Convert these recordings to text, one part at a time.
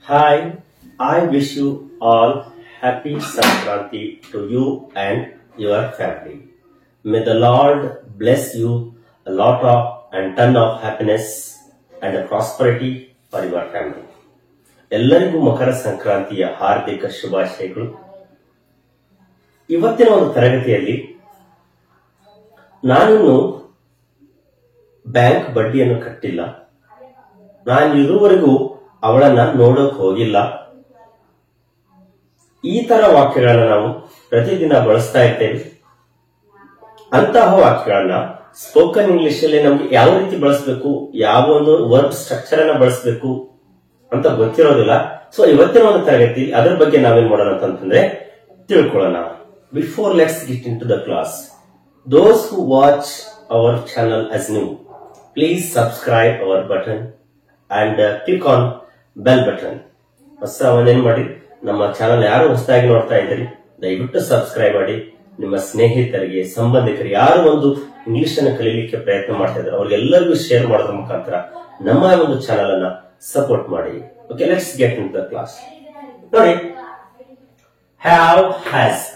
Hi, I wish you all happy Sankranti to you and your family. May the Lord bless you a lot of and ton of happiness and prosperity for your family. ಎಲ್ಲರಿಗೂ ಮಕರ ಸಂಕ್ರಾಂತಿಯ ಹಾರ್ದಿಕ ಶುಭಾಶಯಗಳು. ಇವತ್ತಿನ ಒಂದು ತರಗತಿಯಲ್ಲಿ ನಾನಿನ್ನು bank ಬಡ್ಡಿಯನ್ನು ಕಟ್ಟಿಲ್ಲ, ನಾನು ಇದುವರೆಗೂ ಅವಳನ್ನ ನೋಡೋಕ್ ಹೋಗಿಲ್ಲ, ಈ ತರ ವಾಕ್ಯಗಳನ್ನ ನಾವು ಪ್ರತಿದಿನ ಬಳಸ್ತಾ ಇರ್ತೇವೆ. ಅಂತಹ ವಾಕ್ಯಗಳನ್ನ ಸ್ಪೋಕನ್ ಇಂಗ್ಲಿಷ್ ಅಲ್ಲಿ ನಮ್ಗೆ ಯಾವ ರೀತಿ ಬಳಸಬೇಕು, ಯಾವ ಒಂದು ವರ್ಬ್ ಸ್ಟ್ರಕ್ಚರ್ ಅನ್ನ ಬಳಸಬೇಕು ಅಂತ ಗೊತ್ತಿರೋದಿಲ್ಲ. ಸೊ ಇವತ್ತಿನ ಒಂದು ತರಗತಿ ಅದರ ಬಗ್ಗೆ ನಾವೇನ್ ಮಾಡೋಣ ಅಂತಂದ್ರೆ ತಿಳ್ಕೊಳ್ಳೋಣ. Before let's get into the class, those who watch our channel as new, please subscribe our button and click on bell button. ಹೊಸವನ್ನೇನ್ ಮಾಡಿ, ನಮ್ಮ ಚಾನಲ್ ಯಾರು ಹೊಸದಾಗಿ ನೋಡ್ತಾ ಇದ್ದೀರಿ ದಯವಿಟ್ಟು ಸಬ್ಸ್ಕ್ರೈಬ್ ಮಾಡಿ. ನಿಮ್ಮ ಸ್ನೇಹಿತರಿಗೆ, ಸಂಬಂಧಿಕರಿಗೆ ಯಾರು ಒಂದು ಇಂಗ್ಲಿಷ್ ಅನ್ನು ಕಲಿಯಲಿಕ್ಕೆ ಪ್ರಯತ್ನ ಮಾಡ್ತಾ ಇದ್ದಾರೆ ಅವ್ರಿಗೆಲ್ಲರಿಗೂ ಶೇರ್ ಮಾಡೋದ್ರ ಮುಖಾಂತರ ನಮ್ಮ ಒಂದು ಚಾನಲ್ ಅನ್ನ ಸಪೋರ್ಟ್ ಮಾಡಿ. Okay, let's get in the class. ನೋಡಿ, ಹ್ಯಾವ್, ಹ್ಯಾಸ್.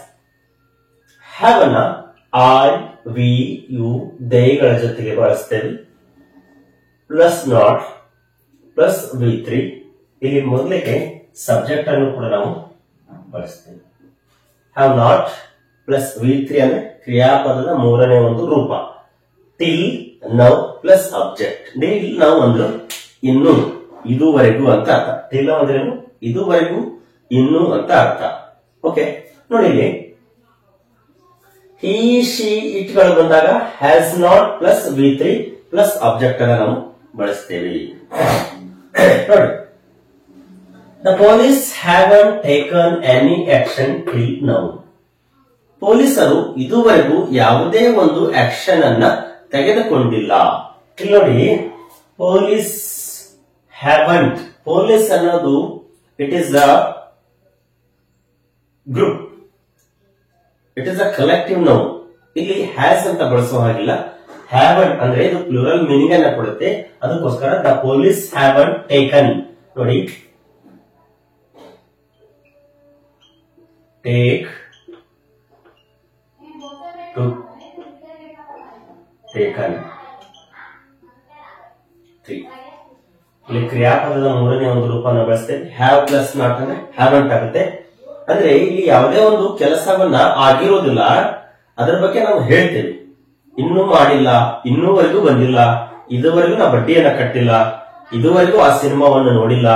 ಹ್ಯಾವ್ ಅನ್ನ ಐ, ವಿ, ಯು, ದೇಗಳ ಜೊತೆಗೆ ಬಳಸ್ತೇವೆ. ಪ್ಲಸ್ ನಾಟ್ ಪ್ಲಸ್ ವಿ3. ಇಲ್ಲಿ ಮೊದಲಿಗೆ ಸಬ್ಜೆಕ್ಟ್ ಅನ್ನು ಕೂಡ ನಾವು ಬಳಸ್ತೇವೆ. ಹ್ಯಾವ್ ನಾಟ್ ಪ್ಲಸ್ ವಿ3 ಅಂದ್ರೆ ಕ್ರಿಯಾಪದದ ಮೂರನೇ ಒಂದು ರೂಪ. Till now plus object. Till now ಅಂದ್ರೆ ಇನ್ನು, ಇದುವರೆಗೂ ಅಂತ ಅರ್ಥ. ಟಿಲ್ ನೌ ಅಂದ್ರೆ ಇದುವರೆಗೂ, ಇನ್ನು ಅಂತ ಅರ್ಥ. ಓಕೆ, ನೋಡಿ ಇಲ್ಲಿ ಹಿ, ಶಿ, ಇಟ್ಗಳು ಬಂದಾಗ ಹ್ಯಾಸ್ ನಾಟ್ ಪ್ಲಸ್ ವಿ3 ಪ್ಲಸ್ ಆಬ್ಜೆಕ್ಟ್ ಅನ್ನ ನಾವು ಬಳಸ್ತೇವೆ. ನೋಡಿ, the police haven't taken any action till now. ಪೊಲೀಸರು ಇದುವರೆಗೂ ಯಾವುದೇ ಒಂದು ಆಕ್ಷನ್ ಅನ್ನ ತೆಗೆದುಕೊಂಡಿಲ್ಲ. ಇಲ್ಲಿ ನೋಡಿ, ಪೊಲೀಸ್ ಹ್ಯಾವಂಟ್. ಪೊಲೀಸ್ ಅನ್ನೋದು it is a group, it is a collective noun. ಇಲ್ಲಿ ಹ್ಯಾಸ್ ಅಂತ ಬಳಸೋ ಹಾಗಿಲ್ಲ. ಹ್ಯಾವಂಟ್ ಅಂದ್ರೆ ಇದು ಪ್ಲೂರಲ್ ಮೀನಿಂಗ್ ಅನ್ನ ಕೊಡುತ್ತೆ. ಅದಕ್ಕೋಸ್ಕರ ದ ಪೊಲೀಸ್ ಹ್ಯಾವಂಟ್ ಟೇಕನ್. ನೋಡಿ, ಟೇಕ್, ಟು, ಟೇಕನ್, 3. ಇಲ್ಲಿ ಕ್ರಿಯಾಪದದ ಮೂರನೇ ಒಂದು ರೂಪನ ಬಳಸ್ತೇವೆ. ಹ್ಯಾವ್ ಪ್ಲಸ್ ನಾಟ್ ಅಂದ್ರೆ ಹ್ಯಾವಂಟ್ ಆಗುತ್ತೆ. ಅಂದ್ರೆ ಇಲ್ಲಿ ಯಾವುದೇ ಒಂದು ಕೆಲಸವನ್ನ ಆಗಿರೋದಿಲ್ಲ, ಅದರ ಬಗ್ಗೆ ನಾವು ಹೇಳ್ತೇವೆ. ಇನ್ನೂ ಮಾಡಿಲ್ಲ, ಇನ್ನೂವರೆಗೂ ಬಂದಿಲ್ಲ, ಇದುವರೆಗೂ ನಾ ಬಡ್ಡಿಯನ್ನ ಕಟ್ಟಿಲ್ಲ, ಇದುವರೆಗೂ ಆ ಸಿನಿಮಾವನ್ನು ನೋಡಿಲ್ಲ,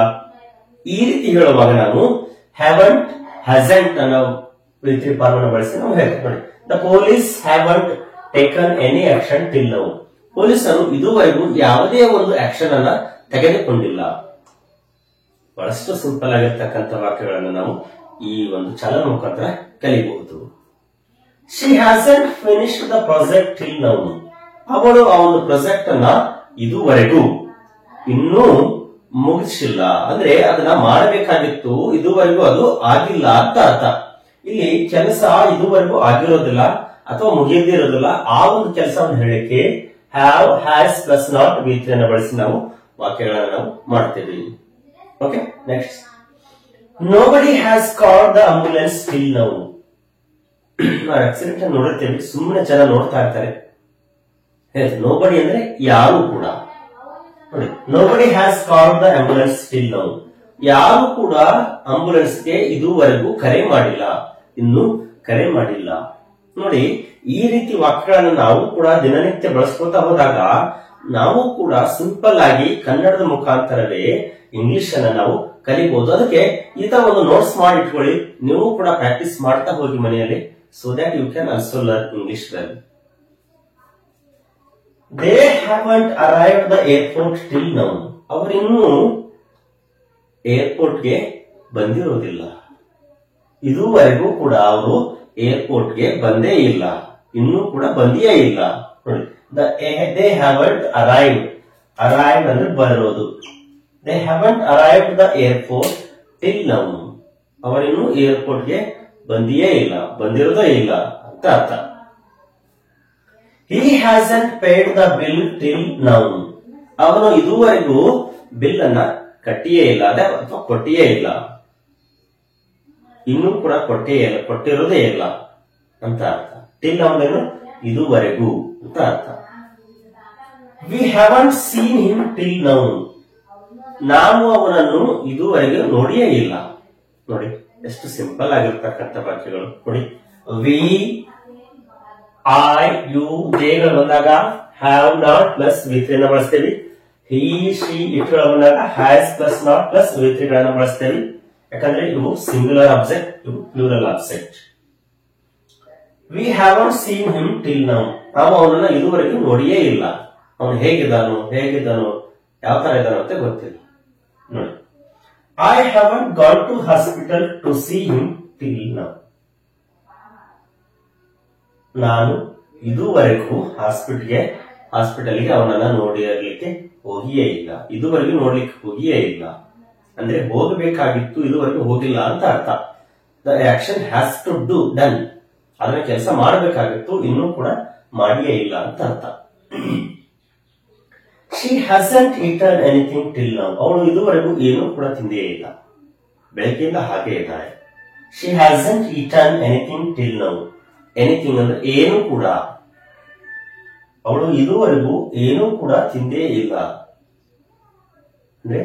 ಈ ರೀತಿ ಹೇಳುವಾಗ ನಾವು ಹ್ಯಾವಂಟ್, ಹ್ಯಾಸಂಟ್ ಅನ್ನೋ ವಿ3 ಫಾರ್ಮ್ ಅನ್ನು ಬಳಸಿ ನಾವು ಹೇಳ್ತೇವೆ. ನೋಡಿ, the police haven't taken any action till now. ಪೊಲೀಸರು ಇದುವರೆಗೂ ಯಾವುದೇ ಒಂದು ಆಕ್ಷನ್ ಅನ್ನ ತೆಗೆದುಕೊಂಡಿಲ್ಲ. ಬಹಳಷ್ಟು ಸಿಂಪಲ್ ಆಗಿರ್ತಕ್ಕಂಥ ವಾಕ್ಯಗಳನ್ನು ನಾವು ಈ ಒಂದು ಚಾನಲ್ ಮುಖಾಂತರ ಕಲಿಬಹುದು. She hasn't finished the project till now. ಅವಳು ಆ ಒಂದು ಪ್ರಾಜೆಕ್ಟ್ ಅನ್ನ ಇದುವರೆಗೂ ಇನ್ನೂ ಮುಗಿಸಿಲ್ಲ, ಅಂದ್ರೆ ಅದನ್ನ ಮಾಡಬೇಕಾಗಿತ್ತು, ಇದುವರೆಗೂ ಅದು ಆಗಿಲ್ಲ ಅಂತ ಅರ್ಥ. ಇಲ್ಲಿ ಕೆಲಸ ಇದುವರೆಗೂ ಆಗಿರೋದಿಲ್ಲ ಅಥವಾ ಮುಗಿದಿರೋದಿಲ್ಲ, ಆ ಒಂದು ಕೆಲಸವನ್ನು ಹೇಳಕ್ಕೆ ಹ್ಯಾವ್, ಹ್ಯಾಸ್ ಪ್ಲಸ್ ನಾಟ್ ವಿ3 ಅನ್ನು ಬಳಸಿ ನಾವು ವಾಕ್ಯಗಳನ್ನು ನಾವು ಮಾಡ್ತೇವೆ. Okay, next. Nobody has called the ambulance till now. ನಾವು ಆಕ್ಸಿಡೆಂಟ್ ಅನ್ನು ನೋಡುತ್ತೇವೆ, ಸುಮ್ಮನೆ ಜನ ನೋಡ್ತಾ ಇರ್ತಾರೆ. ನೋಬಡಿ ಅಂದ್ರೆ ಯಾರು ಕೂಡ. ನೋಡಿ, nobody has called the ambulance till now. ಯಾರು ಕೂಡ ಆಂಬ್ಯುಲೆನ್ಸ್ಗೆ ಇದುವರೆಗೂ ಕರೆ ಮಾಡಿಲ್ಲ, ಇನ್ನು ಕರೆ ಮಾಡಿಲ್ಲ. ನೋಡಿ, ಈ ರೀತಿ ವಾಕ್ಯಗಳನ್ನು ನಾವು ಕೂಡ ದಿನನಿತ್ಯ ಬಳಸ್ಕೊತಾ ಹೋದಾಗ ನಾವು ಕೂಡ ಸಿಂಪಲ್ ಆಗಿ ಕನ್ನಡದ ಮುಖಾಂತರವೇ ಇಂಗ್ಲಿಷ್ ಅನ್ನ ನಾವು ಕಲಿಬಹುದು. ಅದಕ್ಕೆ ಈ ತರ ಒಂದು ನೋಟ್ಸ್ ಮಾಡಿ ಇಟ್ಕೊಳ್ಳಿ, ನೀವು ಕೂಡ ಪ್ರಾಕ್ಟೀಸ್ ಮಾಡ್ತಾ ಹೋಗಿ ಮನೆಯಲ್ಲಿ, so that you can also learn English well. They haven't arrived the airport till now. ಅವರಿನ್ನೂ ಏರ್ಪೋರ್ಟ್ಗೆ ಬಂದಿರೋದಿಲ್ಲ, ಇದುವರೆಗೂ ಕೂಡ ಅವರು ಏರ್ಪೋರ್ಟ್ಗೆ ಬಂದೇ ಇಲ್ಲ, ಇನ್ನೂ ಕೂಡ ಬಂದಿಯೇ ಇಲ್ಲ. ನೋಡಿ, they haven't arrived. Arrived ಅಂದ್ರೆ ಬರೋದು. They haven't arrived the airport till now. ಅವರಿನ್ನೂ ಏರ್ಪೋರ್ಟ್ಗೆ ಬಂದಿಯೇ ಇಲ್ಲ, ಬಂದಿರೋದೇ ಇಲ್ಲ ಅಂತ ಅರ್ಥ. He hasn't paid the bill till now. ಅವನು ಇದುವರೆಗೂ ಬಿಲ್ ಅನ್ನ ಕಟ್ಟಿಯೇ ಇಲ್ಲ ಅದೇ ಅಥವಾ ಕೊಟ್ಟಿಯೇ ಇಲ್ಲ, ಇನ್ನೂ ಕೂಡ ಕೊಟ್ಟಿರೋದೇ ಇಲ್ಲ ಅಂತ ಅರ್ಥ. ಟಿಲ್ ನೌನ್ ಇದುವರೆಗೂ ಅಂತ ಅರ್ಥ. We haven't seen him till now, ನಾವು ಅವನನ್ನು ಇದುವರೆಗೆ ನೋಡಿಯೇ ಇಲ್ಲ. ನೋಡಿ ಎಷ್ಟು ಸಿಂಪಲ್ ಆಗಿರ್ತಕ್ಕಂಥ ವಾಕ್ಯಗಳು. ನೋಡಿ ವಿ, ಐ, ಯು, ಜೇಗಳು ಬಂದಾಗ ಹ್ಯಾವ್ ನಾಟ್ ಪ್ಲಸ್ ವಿ3 ನ ಬಳಸ್ತೇವೆ. ಹಿ, ಶಿ, ಇಟ್ ಬಂದಾಗ ಹ್ಯಾಸ್ ಪ್ಲಸ್ ನಾಟ್ ಪ್ಲಸ್ ವಿ3 ಗಳನ್ನ ಬಳಸ್ತೇವೆ. ಯಾಕಂದ್ರೆ ಇವು ಸಿಂಗ್ಯುಲರ್ ಆಬ್ಜೆಕ್ಟ್, ಇವು plural object. We haven't seen him till now, ನಾವು ಅವನನ್ನ ಇದುವರೆಗೂ ನೋಡಿಯೇ ಇಲ್ಲ. ಅವನು ಹೇಗಿದ್ದಾನೋ ಯಾವ ತರ ಇದ್ದಾನೋ ಅಂತ ಗೊತ್ತಿಲ್ಲ. ನೋಡಿ I haven't gone to hospital to see him till now, ನಾನು ಇದುವರೆಗೂ ಹಾಸ್ಪಿಟಲ್ಗೆ ಅವನನ್ನ ನೋಡಿರ್ಲಿಕ್ಕೆ ಹೋಗಿಯೇ ಇಲ್ಲ. ಇದುವರೆಗೂ ನೋಡ್ಲಿಕ್ಕೆ ಹೋಗಿಯೇ ಇಲ್ಲ ಅಂದ್ರೆ ಹೋಗಬೇಕಾಗಿತ್ತು, ಇದುವರೆಗೂ ಹೋಗಿಲ್ಲ ಅಂತ ಅರ್ಥ. The action has to do done, ಅದನ್ನ ಕೆಲಸ ಮಾಡಬೇಕಾಗಿತ್ತು, ಇನ್ನೂ ಕೂಡ ಮಾಡಿಯೇ ಇಲ್ಲ ಅಂತ ಅರ್ಥ. She hasn't eaten anything till now, ಅವಳು ಇದುವರೆಗೂ ಏನೂ ಕೂಡ ತಿಂದೇ ಇಲ್ಲ, ಬೆಳಗ್ಗೆಯಿಂದ ಹಾಗೆ ಇದ್ದಾಳೆ. She hasn't eaten anything till now, anything ಅಂದ್ರೆ ಏನು ಕೂಡ, ಅವಳು ಇದುವರೆಗೂ ಏನೂ ಕೂಡ ತಿಂದೇ ಇಲ್ಲ ಅಂದ್ರೆ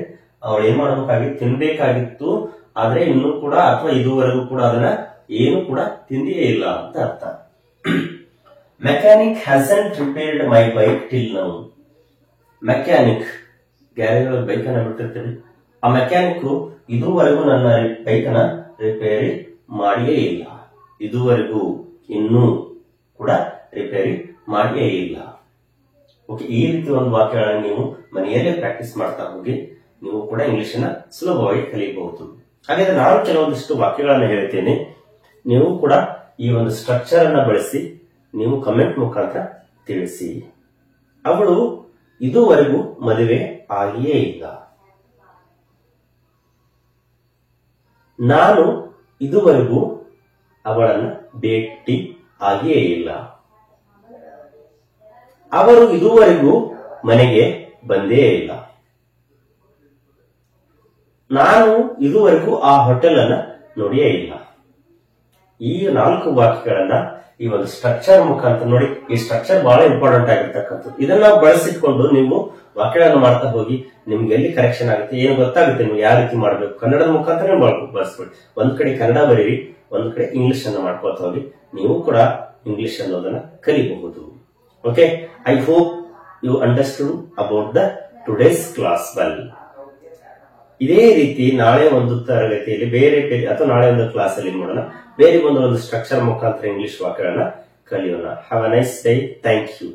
ಅವಳು ಏನ್ ಮಾಡಬೇಕಾಗಿತ್ತು, ತಿನ್ಬೇಕಾಗಿತ್ತು, ಆದ್ರೆ ಇನ್ನೂ ಕೂಡ ಅಥವಾ ಇದುವರೆಗೂ ಕೂಡ ಅದನ್ನ ಏನು ಕೂಡ ತಿಂದಿಯೇ ಇಲ್ಲ ಅಂತ ಅರ್ಥ. Mechanic hasn't repaired my bike till now, mechanic garage bike ಅನ್ನ ಬಿಟ್ಟಿರ್ತೀವಿ, ಆ ಮೆಕ್ಯಾನಿಕ್ ಇದುವರೆಗೂ ನನ್ನ ಬೈಕ್ ಅನ್ನ ರಿಪೇರಿ ಮಾಡಿಯೇ ಇಲ್ಲ, ಇದುವರೆಗೂ ಇನ್ನೂ ಕೂಡ ರಿಪೇರಿ ಮಾಡಿಯೇ ಇಲ್ಲ. ಓಕೆ, ಈ ರೀತಿ ಒಂದು ವಾಕ್ಯಗಳನ್ನು ನೀವು ಮನೆಯಲ್ಲೇ ಪ್ರಾಕ್ಟೀಸ್ ಮಾಡ್ತಾ ಹೋಗಿ ನೀವು ಕೂಡ ಇಂಗ್ಲಿಷ್ ಅನ್ನ ಸುಲಭವಾಗಿ ಕಲಿಯಬಹುದು. ಹಾಗಾದ್ರೆ ನಾನು ಕೆಲವೊಂದಿಷ್ಟು ವಾಕ್ಯಗಳನ್ನು ಹೇಳ್ತೇನೆ, ನೀವು ಕೂಡ ಈ ಒಂದು ಸ್ಟ್ರಕ್ಚರ್ ಅನ್ನ ಬಳಸಿ ನೀವು ಕಮೆಂಟ್ ಮುಖಾಂತರ ತಿಳಿಸಿ. ಅವಳು ಇದುವರೆಗೂ ಮದುವೆ ಆಗಿಯೇ ಇಲ್ಲ, ನಾನು ಇದುವರೆಗೂ ಅವಳನ್ನ ಭೇಟಿ ಆಗಿಯೇ ಇಲ್ಲ, ಅವರು ಇದುವರೆಗೂ ಮನೆಗೆ ಬಂದೇ ಇಲ್ಲ, ನಾನು ಇದುವರೆಗೂ ಆ ಹೋಟೆಲ್ ಅನ್ನ ನೋಡಿಯೇ ಇಲ್ಲ. ಈ 4 ವಾಕ್ಯಗಳನ್ನ ಈ ಒಂದು ಸ್ಟ್ರಕ್ಚರ್ ಮುಖಾಂತರ ನೋಡಿ. ಈ ಸ್ಟ್ರಕ್ಚರ್ ಬಹಳ ಇಂಪಾರ್ಟೆಂಟ್ ಆಗಿರ್ತಕ್ಕಂಥದ್ದು. ಇದನ್ನ ಬಳಸಿಕೊಂಡು ನೀವು ವಾಕ್ಯಗಳನ್ನು ಮಾಡ್ತಾ ಹೋಗಿ ನಿಮ್ಗೆ ಎಲ್ಲಿ ಕರೆಕ್ಷನ್ ಆಗುತ್ತೆ, ಏನು ಗೊತ್ತಾಗುತ್ತೆ, ನೀವು ಯಾವ ರೀತಿ ಮಾಡ್ಬೇಕು, ಕನ್ನಡದ ಮುಖಾಂತರ ಬಳಸ್ಕೊಳ್ಳಿ. ಒಂದ್ ಕಡೆ ಕನ್ನಡ ಬರೀರಿ, ಒಂದ್ ಕಡೆ ಇಂಗ್ಲಿಷ್ ಅನ್ನ ಮಾಡ್ಕೊಳ್ತಾ ಹೋಗಿ ನೀವು ಕೂಡ ಇಂಗ್ಲಿಷ್ ಅನ್ನೋದನ್ನ ಕಲಿಬಹುದು. Okay, I hope you understood about the today's class well. ಇದೇ ರೀತಿ ನಾಳೆ ಒಂದು ತರಗತಿಯಲ್ಲಿ ಬೇರೆ ಅಥವಾ ನಾಳೆ ಒಂದು ಕ್ಲಾಸ್ ಅಲ್ಲಿ ನೋಡೋಣ, ಬೇರೆ ಒಂದು ಸ್ಟ್ರಕ್ಚರ್ ಮುಖಾಂತರ ಇಂಗ್ಲಿಷ್ ವಾಕ್ಯಗಳನ್ನ ಕಲಿಯೋಣ. Have a nice day. Thank you.